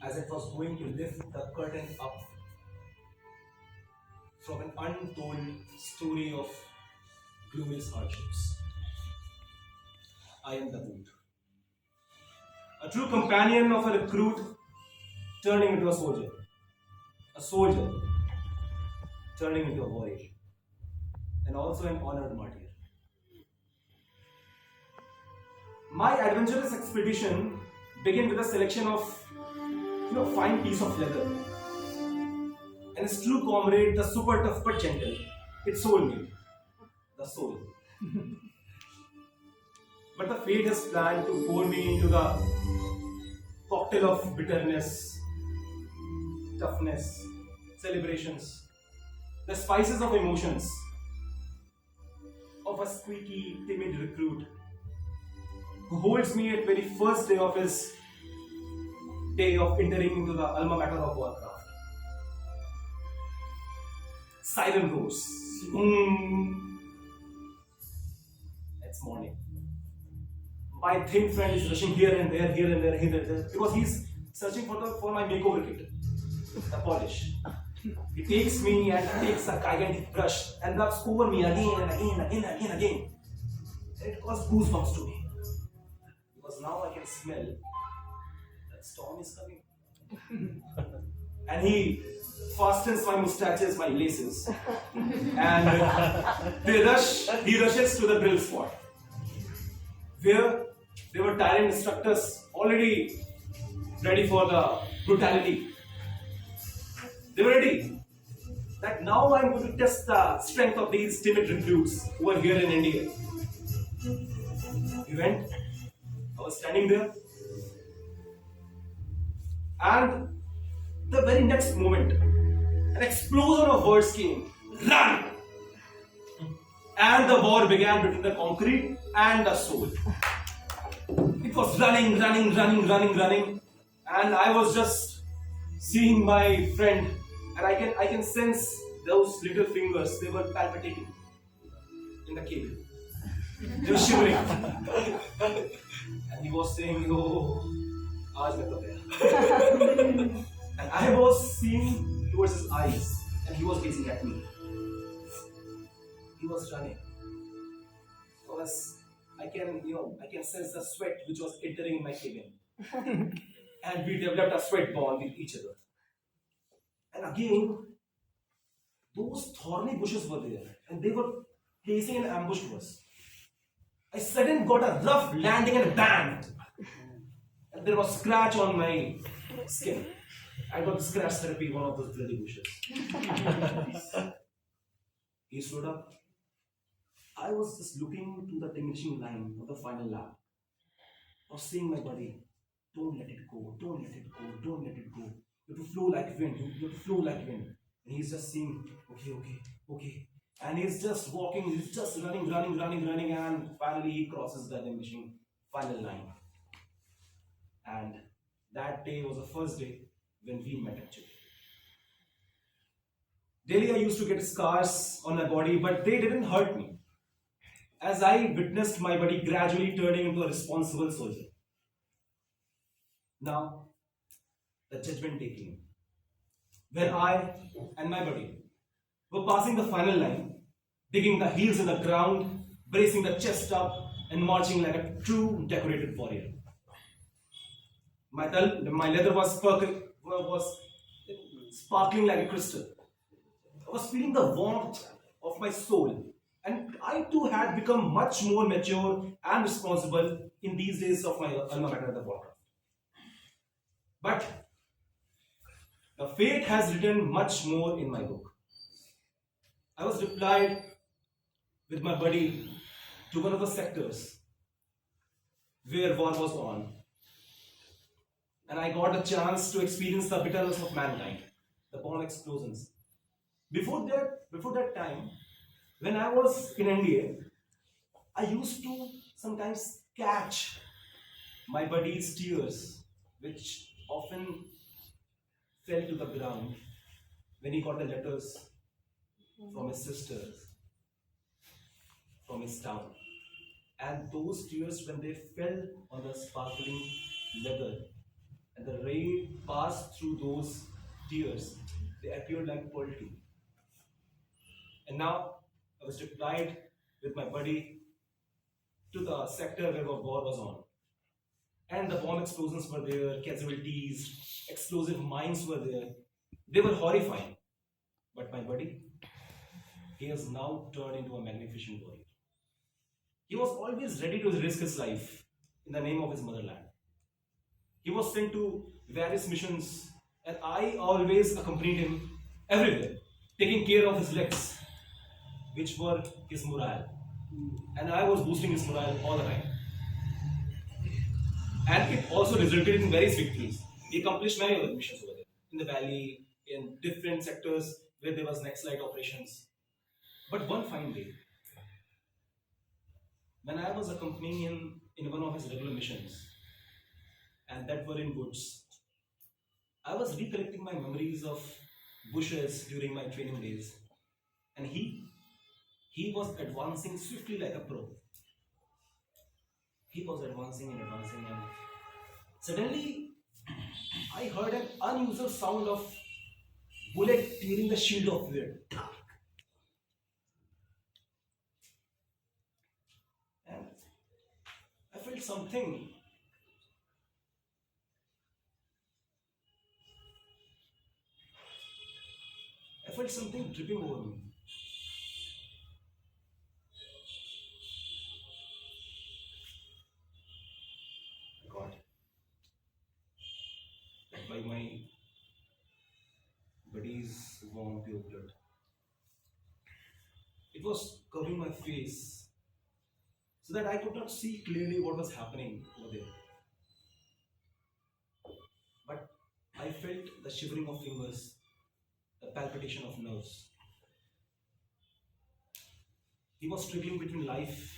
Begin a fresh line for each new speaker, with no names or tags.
as it was going to lift the curtain up from an untold story of glorious hardships. I am the boot. A true companion of a recruit turning into a soldier turning into a warrior, and also an honored martyr. My adventurous expedition began with a selection of fine piece of leather, and his true comrade, the super tough but gentle, its soulmate, the soul. But the fate has planned to pour me into the cocktail of bitterness, toughness, celebrations, the spices of emotions of a squeaky, timid recruit who holds me at very first day of his day of entering into the alma mater of Warcraft. Siren goes. It's morning. My thin friend is rushing here and there, because he's searching for my makeover kit, the polish. He takes me and takes a gigantic brush and rubs over me again and again. And it caused goosebumps to me. Because now I can smell that storm is coming. And he fastens my mustaches, my laces. And he rushes to the drill spot. Where there were tyrant instructors already ready for the brutality. They were ready. That now I'm going to test the strength of these timid recruits who are here in India. We went. I was standing there. And the very next moment, an explosion of words came. Run! And the war began between the concrete and the soul. It was running. And I was just seeing my friend, and I can sense those little fingers, they were palpitating in the cable. They were shivering. And he was saying, oh, aaj main to gaya. And I was seeing towards his eyes, and he was gazing at me. He was running. I can sense the sweat which was entering my cabin. And we developed a sweat bond with each other. And again, those thorny bushes were there, and they were placing an ambush to us. I suddenly got a rough landing and bang! And there was a scratch on my skin. I got scratch therapy, one of those bloody bushes. He stood up. I was just looking to the diminishing line of the final lap. I was saying my body, don't let it go. You have to flow like wind. And he's just saying, okay. And he's just walking, he's just running, and finally he crosses the diminishing final line. And that day was the first day when we met actually. Daily I used to get scars on my body, but they didn't hurt me, as I witnessed my body gradually turning into a responsible soldier. Now, the judgment day came, where I and my buddy were passing the final line, digging the heels in the ground, bracing the chest up, and marching like a true decorated warrior. My leather was sparkling like a crystal. I was feeling the warmth of my soul, and I too had become much more mature and responsible in these days of my alma mater, the Warcraft. But the fate has written much more in my book. I was deployed with my buddy to one of the sectors where war was on, and I got a chance to experience the bitterness of mankind, the bomb explosions. Before that time, when I was in India, I used to sometimes catch my buddy's tears, which often fell to the ground when he got the letters from his sisters, from his town. And those tears, when they fell on the sparkling leather, and the rain passed through those tears, they appeared like pearl too. And now I was deployed with my buddy to the sector where the war was on. And the bomb explosions were there, casualties, explosive mines were there. They were horrifying. But my buddy, he has now turned into a magnificent warrior. He was always ready to risk his life in the name of his motherland. He was sent to various missions, and I always accompanied him everywhere, taking care of his legs, which were his morale. And I was boosting his morale all the time. And it also resulted in various victories. He accomplished many other missions over there, in the valley, in different sectors where there was next light operations. But one fine day, when I was accompanying him in one of his regular missions, and that were in woods, I was recollecting my memories of bushes during my training days, and he was advancing swiftly like a pro. He was advancing and advancing, and suddenly I heard an unusual sound of bullet tearing the shield of wind. And I felt something. I felt something dripping over me. I got hit by my buddy's warm pure blood. It was covering my face so that I could not see clearly what was happening over there. But I felt the shivering of fingers, the palpitation of nerves. He was struggling between life